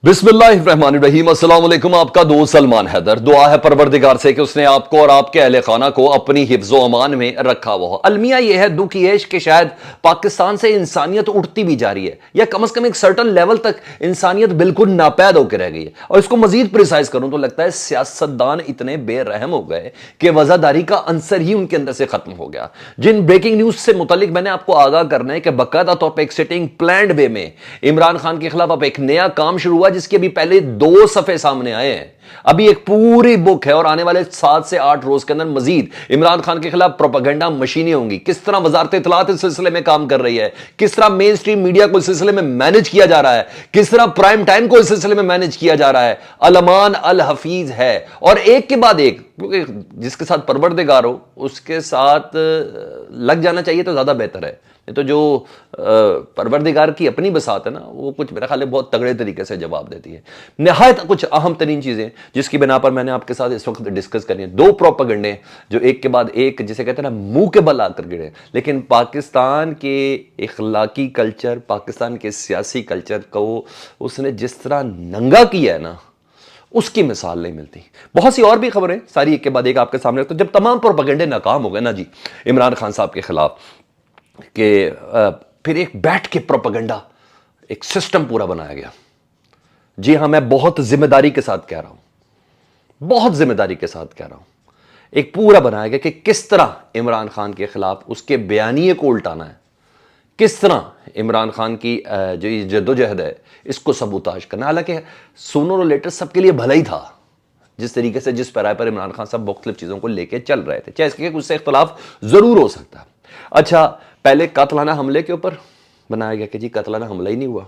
بسم اللہ الرحمن الرحیم۔ السلام علیکم، آپ کا دوست سلمان حیدر۔ دعا ہے پروردگار سے کہ اس نے آپ کو اور آپ کے اہل خانہ کو اپنی حفظ و امان میں رکھا ہوا ہو۔ المیہ یہ ہے دکھ یہ کہ شاید پاکستان سے انسانیت اٹھتی بھی جا رہی ہے، یا کم از کم ایک سرٹن لیول تک انسانیت بالکل ناپید ہو کے رہ گئی ہے۔ اور اس کو مزید پریسائز کروں تو لگتا ہے سیاستدان اتنے بے رحم ہو گئے کہ وزاداری کا عنصر ہی ان کے اندر سے ختم ہو گیا۔ جن بریکنگ نیوز سے متعلق میں نے آپ کو آگاہ کرنا ہے کہ باقاعدہ طور پہ ایک سٹنگ پلانڈ وے میں عمران خان کے خلاف اب ایک نیا کام شروع ہوا، جس کے ابھی پہلے 2 صفحے سامنے آئے ہیں۔ ابھی ایک پوری بک ہے اور آنے والے 7 سے 8 روز کے اندر مزید عمران خان کے خلاف پروپیگنڈا مشینیں ہوں گی۔ کس طرح وزارت اطلاعات اس سلسلے میں کام کر رہی ہے، کس طرح مین سٹریم میڈیا کو اس سلسلے میں مینج کیا جا رہا ہے، کس طرح پرائم ٹائم کو اس سلسلے میں مینج کیا جا رہا ہے، علمان الحفیظ ہے۔ اور ایک کے بعد ایک، کیونکہ جس کے ساتھ پروردگار ہو اس کے ساتھ لگ جانا چاہیے تو زیادہ بہتر ہے۔ تو جو پروردگار کی اپنی بساط ہے نا، وہ کچھ میرا خیال ہے بہت تگڑے طریقے سے جواب دیتی ہے۔ نہایت کچھ اہم ترین چیزیں جس کی بنا پر میں نے آپ کے ساتھ اس وقت ڈسکس کرنی ہے، 2 پروپیگنڈے جو ایک کے بعد ایک، جسے کہتے ہیں نا منہ کے بل آ کر گرے، لیکن پاکستان کے اخلاقی کلچر، پاکستان کے سیاسی کلچر کو اس نے جس طرح ننگا کیا ہے نا، اس کی مثال نہیں ملتی۔ بہت سی اور بھی خبریں ساری ایک کے بعد ایک آپ کے سامنے، تو جب تمام پروپیگنڈے ناکام ہو گئے نا جی عمران خان صاحب کے خلاف، کہ پھر ایک بیٹھ کے پروپیگنڈا ایک سسٹم پورا بنایا گیا۔ جی ہاں، میں بہت ذمہ داری کے ساتھ کہہ رہا ہوں، بہت ذمہ داری کے ساتھ کہہ رہا ہوں، ایک پورا بنایا گیا کہ کس طرح عمران خان کے خلاف اس کے بیانیے کو الٹانا ہے، کس طرح عمران خان کی جو یہ جدوجہد ہے اس کو سبوتاژ کرنا۔ حالانکہ سونر اور لیٹر سب کے لیے بھلا ہی تھا، جس طریقے سے جس پیرائے پر عمران خان صاحب مختلف چیزوں کو لے کے چل رہے تھے، چاہے اس کے کچھ سے اختلاف ضرور ہو سکتا ہے۔ اچھا، پہلے قاتلانہ حملے کے اوپر بنایا گیا کہ جی قاتلانہ حملہ ہی نہیں ہوا،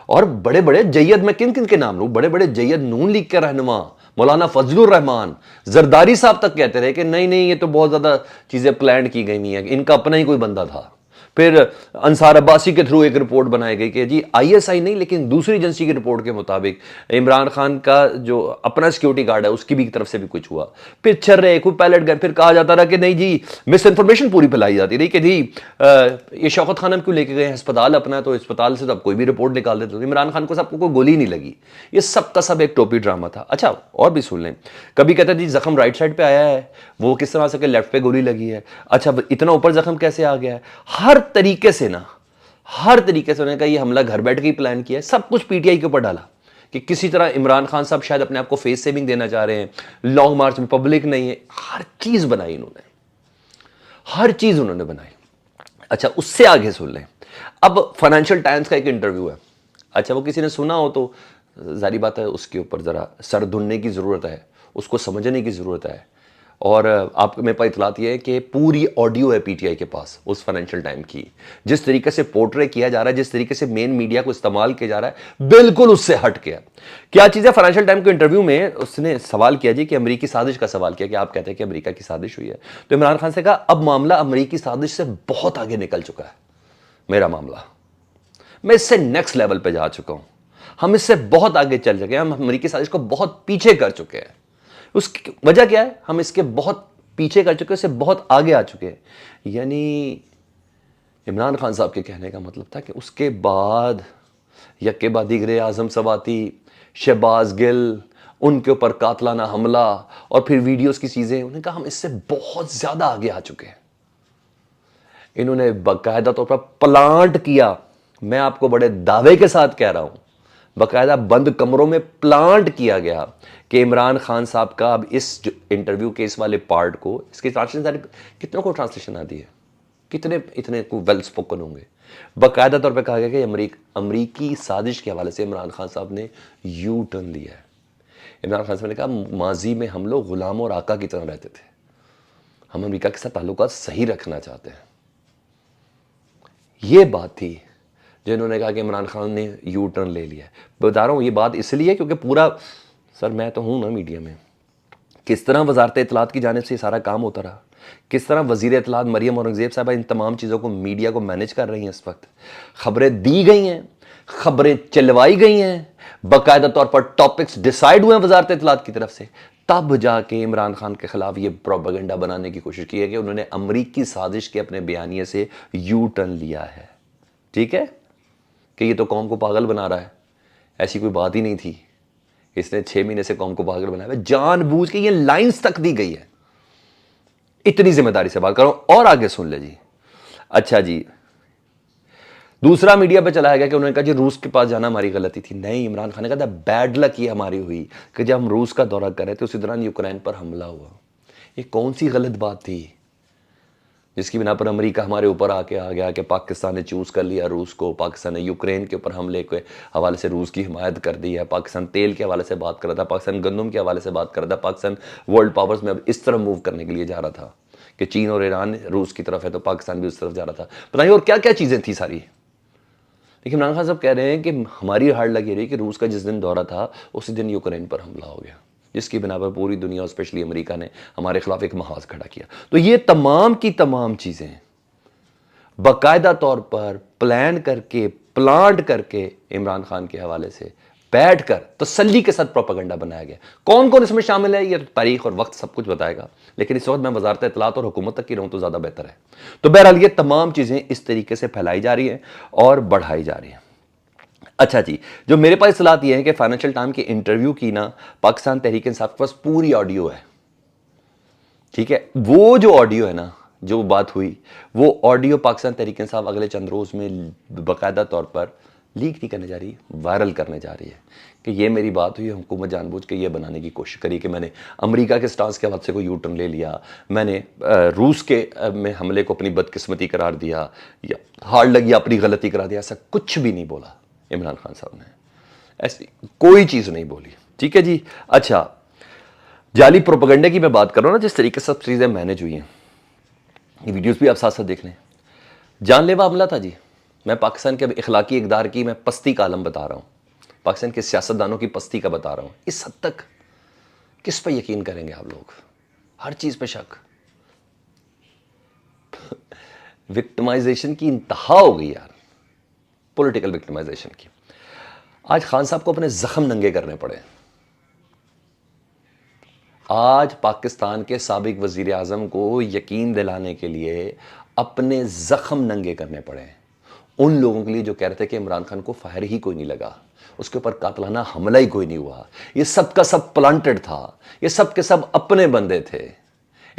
اور بڑے بڑے جید، میں کن کن کے نام لوں، بڑے بڑے جید نون لیگ کے رہنما مولانا فضل الرحمان زرداری صاحب تک کہتے رہے کہ نہیں یہ تو بہت زیادہ چیزیں پلانڈ کی گئی ہیں، ان کا اپنا ہی کوئی بندہ تھا۔ پھر انصار عباسی کے تھرو ایک رپورٹ بنائی گئی کہ جی ISI نہیں لیکن دوسری ایجنسی کی رپورٹ کے مطابق عمران خان کا جو اپنا سیکیورٹی گارڈ ہے اس کی بھی طرف سے بھی کچھ ہوا۔ پھر چھرے کوئی پائلٹ گن، پھر کہا جاتا رہا کہ نہیں جی مس انفارمیشن پوری پھیلائی جاتی رہی کہ جی یہ شوکت خانم کیوں لے کے گئے ہسپتال اپنا، تو ہسپتال سے تو اب کوئی بھی رپورٹ نکال دیتے، عمران خان کو سب کو کوئی گولی نہیں لگی۔ یہ سب کا سب ایک ٹوپی ڈرامہ تھا۔ اچھا اور بھی سن لیں، کبھی کہتے جی زخم رائٹ سائڈ پہ آیا ہے، وہ کس طرح سے کہ لیفٹ پہ گولی لگی ہے۔ اچھا اتنا اوپر زخم کیسے آ گیا ہے؟ ہر طریقے سے نا، ہر طریقے سے انہوں نے کہا یہ حملہ گھر بیٹھ کے ہی پلان کیا ہے، سب کچھ PTI کے اوپر ڈالا کہ کسی طرح عمران خان صاحب شاید اپنے آپ کو فیس سیونگ دینا چاہ رہے ہیں، لانگ مارچ میں پبلک نہیں ہے، ہر چیز بنائی انہوں نے، ہر چیز انہوں نے بنائی۔ اچھا اس سے آگے سن لیں، اب فائنینشیل ٹائمز کا ایک انٹرویو ہے۔ اچھا وہ کسی نے سنا ہو تو ظاہری بات ہے اس کے اوپر ذرا سر دھننے کی ضرورت ہے، اس کو سمجھنے کی ضرورت ہے۔ اور آپ کو میرے پاس اطلاعات یہ ہے کہ پوری آڈیو ہے PTI کے پاس اس فائنینشیل ٹائم کی، جس طریقے سے پورٹرے کیا جا رہا ہے، جس طریقے سے مین میڈیا کو استعمال کیا جا رہا ہے، بالکل اس سے ہٹ کے۔ کیا چیز ہے؟ فائنینشیل ٹائم کے انٹرویو میں اس نے سوال کیا جی کہ امریکی سازش کا سوال کیا کہ آپ کہتے ہیں کہ امریکہ کی سازش ہوئی ہے، تو عمران خان سے کہا اب معاملہ امریکی سازش سے بہت آگے نکل چکا ہے، میرا معاملہ، میں اس سے نیکسٹ لیول پہ جا چکا ہوں، ہم اس سے بہت آگے چل چکے ہیں، ہم امریکی سازش کو بہت پیچھے کر چکے ہیں۔ اس کی وجہ کیا ہے؟ ہم اس کے بہت پیچھے کر چکے، اس سے بہت آگے آ چکے ہیں۔ یعنی عمران خان صاحب کے کہنے کا مطلب تھا کہ اس کے بعد یکے بعد دیگرے اعظم سواتی، شہباز گل، ان کے اوپر قاتلانہ حملہ اور پھر ویڈیوز کی چیزیں، انہوں نے کہا ہم اس سے بہت زیادہ آگے آ چکے ہیں۔ انہوں نے باقاعدہ طور پر پلانٹ کیا، میں آپ کو بڑے دعوے کے ساتھ کہہ رہا ہوں، باقاعدہ بند کمروں میں پلانٹ کیا گیا کہ عمران خان صاحب کا اب اس جو انٹرویو کے اس والے پارٹ کو، اس کی ٹرانسلیشن کتنوں کو ٹرانسلیشن آتی ہے، کتنے اتنے کو ویل سپوکن ہوں گے۔ باقاعدہ طور پہ کہا گیا کہ امریکی سازش کے حوالے سے عمران خان صاحب نے یو ٹرن لیا ہے۔ عمران خان صاحب نے کہا ماضی میں ہم لوگ غلام اور آقا کی طرح رہتے تھے، ہم امریکہ کے ساتھ تعلقات صحیح رکھنا چاہتے ہیں۔ یہ بات تھی جو انہوں نے کہا کہ عمران خان نے یو ٹرن لے لیا ہے۔ بتا رہا ہوں یہ بات اس لیے کیونکہ پورا سر میں تو ہوں نا میڈیا میں، کس طرح وزارت اطلاعات کی جانب سے یہ سارا کام ہوتا رہا، کس طرح وزیر اطلاعات مریم اورنگزیب صاحبہ ان تمام چیزوں کو میڈیا کو مینج کر رہی ہیں، اس وقت خبریں دی گئی ہیں، خبریں چلوائی گئی ہیں، باقاعدہ طور پر ٹاپکس ڈیسائیڈ ہوئے ہیں وزارت اطلاعات کی طرف سے، تب جا کے عمران خان کے خلاف یہ پروپیگنڈا بنانے کی کوشش کی ہے کہ انہوں نے امریکی سازش کے اپنے بیانیے سے یو ٹرن لیا ہے۔ ٹھیک ہے کہ یہ تو قوم کو پاگل بنا رہا ہے۔ ایسی کوئی بات ہی نہیں تھی. اس نے 6 مہینے سے قوم کو پاگل بنایا ہے, جان بوجھ کے یہ لائنز تک دی گئی ہے. اتنی ذمہ داری سے بات کر رہا ہوں. اور آگے سن لے جی. اچھا جی, دوسرا میڈیا پہ چلایا گیا کہ انہوں نے کہا جی روس کے پاس جانا ہماری غلطی تھی. نہیں, عمران خان نے کہا تھا بیڈ لک یہ ہماری ہوئی کہ جب ہم روس کا دورہ کر رہے تھے اسی دوران یوکرین پر حملہ ہوا. یہ کون سی غلط بات تھی جس کی بنا پر امریکہ ہمارے اوپر آ گیا کہ پاکستان نے چوز کر لیا روس کو, پاکستان نے یوکرین کے اوپر حملے کے حوالے سے روس کی حمایت کر دی ہے, پاکستان تیل کے حوالے سے بات کر رہا تھا, پاکستان گندم کے حوالے سے بات کر رہا تھا, پاکستان ورلڈ پاورز میں اب اس طرح موو کرنے کے لیے جا رہا تھا کہ چین اور ایران روس کی طرف ہے تو پاکستان بھی اس طرف جا رہا تھا. پتہ نہیں اور کیا کیا چیزیں تھیں ساری. لیکن عمران خان صاحب کہہ رہے ہیں کہ ہماری ہارڈ لگی رہی کہ روس کا جس دن دورہ تھا اسی دن یوکرین پر حملہ ہو گیا, جس کی بنا پر پوری دنیا اور اسپیشلی امریکہ نے ہمارے خلاف ایک محاذ کھڑا کیا. تو یہ تمام کی تمام چیزیں باقاعدہ طور پر پلان کر کے پلانٹ کر کے عمران خان کے حوالے سے بیٹھ کر تسلی کے ساتھ پروپیگنڈا بنایا گیا. کون کون اس میں شامل ہے یہ تاریخ اور وقت سب کچھ بتائے گا, لیکن اس وقت میں وزارت اطلاعات اور حکومت تک کی رہوں تو زیادہ بہتر ہے. تو بہرحال یہ تمام چیزیں اس طریقے سے پھیلائی جا رہی ہیں اور بڑھائی جا رہی ہیں. اچھا جی, جو میرے پاس اطلاعات یہ ہیں کہ فائنینشل ٹائم کی انٹرویو کی نا پاکستان تحریک انصاف کے پاس پوری آڈیو ہے. ٹھیک ہے, وہ جو آڈیو ہے نا جو بات ہوئی وہ آڈیو پاکستان تحریک انصاف اگلے چند روز میں باقاعدہ طور پر لیک نہیں کرنے جا رہی, وائرل کرنے جا رہی ہے کہ یہ میری بات ہوئی. حکومت جان بوجھ کے یہ بنانے کی کوشش کری کہ میں نے امریکہ کے سٹانس کے حوالے سے کوئی یو ٹرن لے لیا, میں نے روس کے میں حملے کو اپنی بدقسمتی قرار دیا یا ہارڈ لگی اپنی غلطی قرار دیا. ایسا کچھ بھی نہیں بولا عمران خان صاحب نے, ایسی کوئی چیز نہیں بولی. ٹھیک ہے جی. اچھا, جعلی پروپیگنڈے کی میں بات کر رہا ہوں نا, جس طریقے سے سب چیزیں مینج ہوئی ہیں, یہ ویڈیوز بھی آپ ساتھ ساتھ دیکھ لیں. جان لیوا حملہ تھا جی. میں پاکستان کے اخلاقی اقدار کی میں پستی کا عالم بتا رہا ہوں, پاکستان کے سیاستدانوں کی پستی کا بتا رہا ہوں. اس حد تک کس پہ یقین کریں گے آپ لوگ؟ ہر چیز پہ شک. وکٹمائزیشن کی انتہا ہو گئی یار, پولیٹیکل وکٹمائزیشن کی. آج خان صاحب کو اپنے زخم ننگے کرنے پڑے. آج پاکستان کے سابق وزیر اعظم کو یقین دلانے کے لیے اپنے زخم ننگے کرنے پڑے ان لوگوں کے لیے جو کہہ رہے تھے کہ عمران خان کو فائر ہی کوئی نہیں لگا, اس کے اوپر قاتلانہ حملہ ہی کوئی نہیں ہوا, یہ سب کا سب پلانٹڈ تھا, یہ سب کے سب اپنے بندے تھے.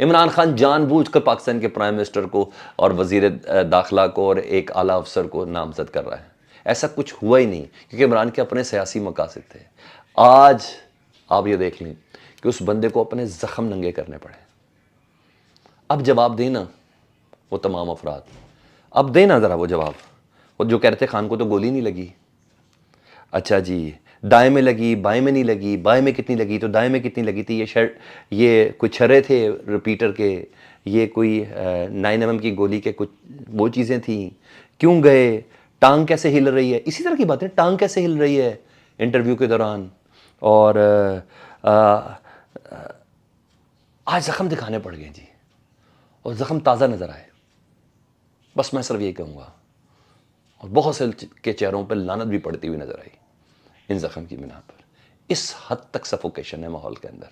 عمران خان جان بوجھ کر پاکستان کے پرائم منسٹر کو اور وزیر داخلہ کو اور ایک اعلیٰ افسر کو نامزد کر رہا ہے. ایسا کچھ ہوا ہی نہیں کیونکہ عمران کے اپنے سیاسی مقاصد تھے. آج آپ یہ دیکھ لیں کہ اس بندے کو اپنے زخم ننگے کرنے پڑے. اب جواب دینا وہ تمام افراد, اب دینا ذرا وہ جواب. وہ جو کہتے خان کو تو گولی نہیں لگی. اچھا جی, دائیں میں لگی, بائیں میں نہیں لگی, بائیں میں کتنی لگی تو دائیں میں کتنی لگی تھی, یہ کوئی چھرے تھے ریپیٹر کے, یہ کوئی 9mm کی گولی کے کچھ وہ چیزیں تھیں, کیوں گئے, ٹانگ کیسے ہل رہی ہے, اسی طرح کی باتیں, ٹانگ کیسے ہل رہی ہے انٹرویو کے دوران. اور آج زخم دکھانے پڑ گئے جی, اور زخم تازہ نظر آئے. بس میں صرف یہ کہوں گا, اور بہت سے کے چہروں پہ لعنت بھی پڑتی ہوئی نظر آئی ان زخم کی بنا پر. اس حد تک سفوکیشن ہے ماحول کے اندر.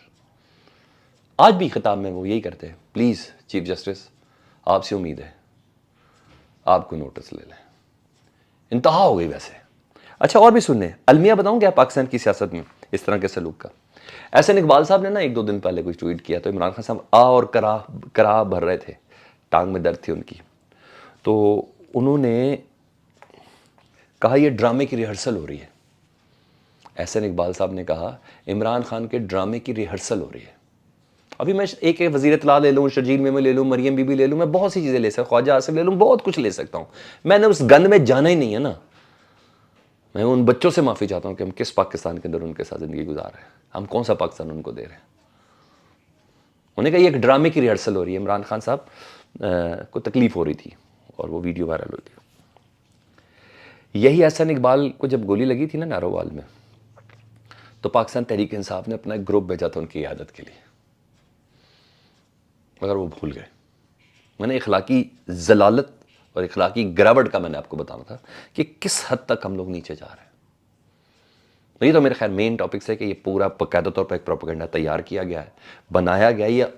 آج بھی خطاب میں وہ یہی کرتے ہیں, پلیز چیف جسٹس آپ سے امید ہے آپ کو نوٹس لے لیں. انتہا ہو گئی ویسے. اچھا اور بھی سننے, المیہ بتاؤں کیا پاکستان کی سیاست میں اس طرح کے سلوک کا. احسن اقبال صاحب نے نا 1-2 دن پہلے کچھ ٹویٹ کیا تو عمران خان صاحب اور کرا بھر رہے تھے, ٹانگ میں درد تھی ان کی. تو انہوں نے کہا یہ ڈرامے کی ریہرسل ہو رہی ہے. احسن اقبال صاحب نے کہا عمران خان کے ڈرامے کی ریہرسل ہو رہی ہے. ابھی میں ایک وزیر اطلاع لے لوں, شرجیل میمن لے لوں, مریم بی بی لے لوں, میں بہت سی چیزیں لے سکتا ہوں, خواجہ آصف لے لوں, بہت کچھ لے سکتا ہوں. میں نے اس گند میں جانا ہی نہیں ہے نا. میں ان بچوں سے معافی چاہتا ہوں کہ ہم کس پاکستان کے اندر ان کے ساتھ زندگی گزار رہے ہیں, ہم کون سا پاکستان ان کو دے رہے ہیں. انہوں نے کہا یہ ایک ڈرامے کی ریہرسل ہو رہی ہے. عمران خان صاحب کو تکلیف ہو رہی تھی اور وہ ویڈیو وائرل ہوئی تھی. یہی احسن اقبال کو جب گولی لگی تھی نا نارووال میں, تو پاکستان تحریک انصاف نے اپنا ایک گروپ بھیجا تھا ان کی عیادت کے لیے, مگر وہ بھول گئے. میں نے اخلاقی ضلالت اور اخلاقی گراوٹ کا میں نے آپ کو بتانا تھا کہ کس حد تک ہم لوگ نیچے جا رہے ہیں. یہ تو میرے خیال مین ٹاپکس ہے کہ یہ پورا باقاعدہ طور پر ایک پروپیگنڈا تیار کیا گیا ہے, بنایا گیا ہے.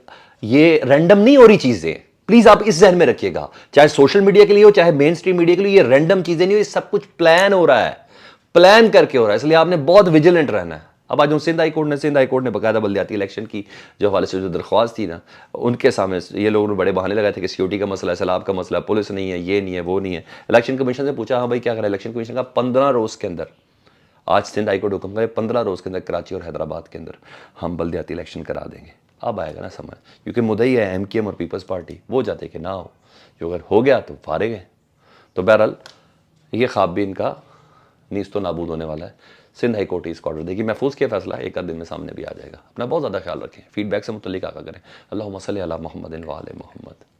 یہ رینڈم نہیں ہو رہی چیزیں, پلیز آپ اس ذہن میں رکھیے گا. چاہے سوشل میڈیا کے لیے ہو چاہے مین اسٹریم میڈیا کے لیے, یہ رینڈم چیزیں نہیں ہو, یہ سب کچھ پلان ہو رہا ہے, پلان کر کے ہو رہا ہے، اس لیے آپ نے بہت ویجیلنٹ رہنا ہے۔ اب آج سندھ ہائی کورٹ نے باقاعدہ بلدیاتی الیکشن کی جو حوالے سے جو درخواست تھی نا، ان کے سامنے یہ لوگوں نے بڑے بہانے لگائے تھے کہ سیکورٹی کا مسئلہ ہے، سیلاب کا مسئلہ ہے، پولیس نہیں ہے، یہ نہیں ہے، وہ نہیں ہے۔ الیکشن کمیشن سے پوچھا ہاں بھائی کیا کریں، الیکشن کمیشن کا 15 روز کے اندر، آج سندھ ہائی کورٹ حکم کرے 15 روز کے اندر کراچی اور حیدرآباد کے اندر ہم بلدیاتی الیکشن کرا دیں گے۔ اب آئے گا نا سمجھ، کیونکہ مدعی ہے ایم کیو ایم اور پیپلز پارٹی، وہ جاتے کہ نہ ہو، جو اگر ہو گیا تو فارغ ہے۔ تو بہرحال یہ خواب بھی ان کا نیست و نابود ہونے والا ہے۔ سندھ ہائی کورٹ اس کو آرڈر دے گی، محفوظ کیا فیصلہ ایک آدھ دن میں سامنے بھی آ جائے گا۔ اپنا بہت زیادہ خیال رکھیں، فیڈ بیک سے متعلق آگاہ کریں۔ اللہم صلی علی محمد و آل محمد۔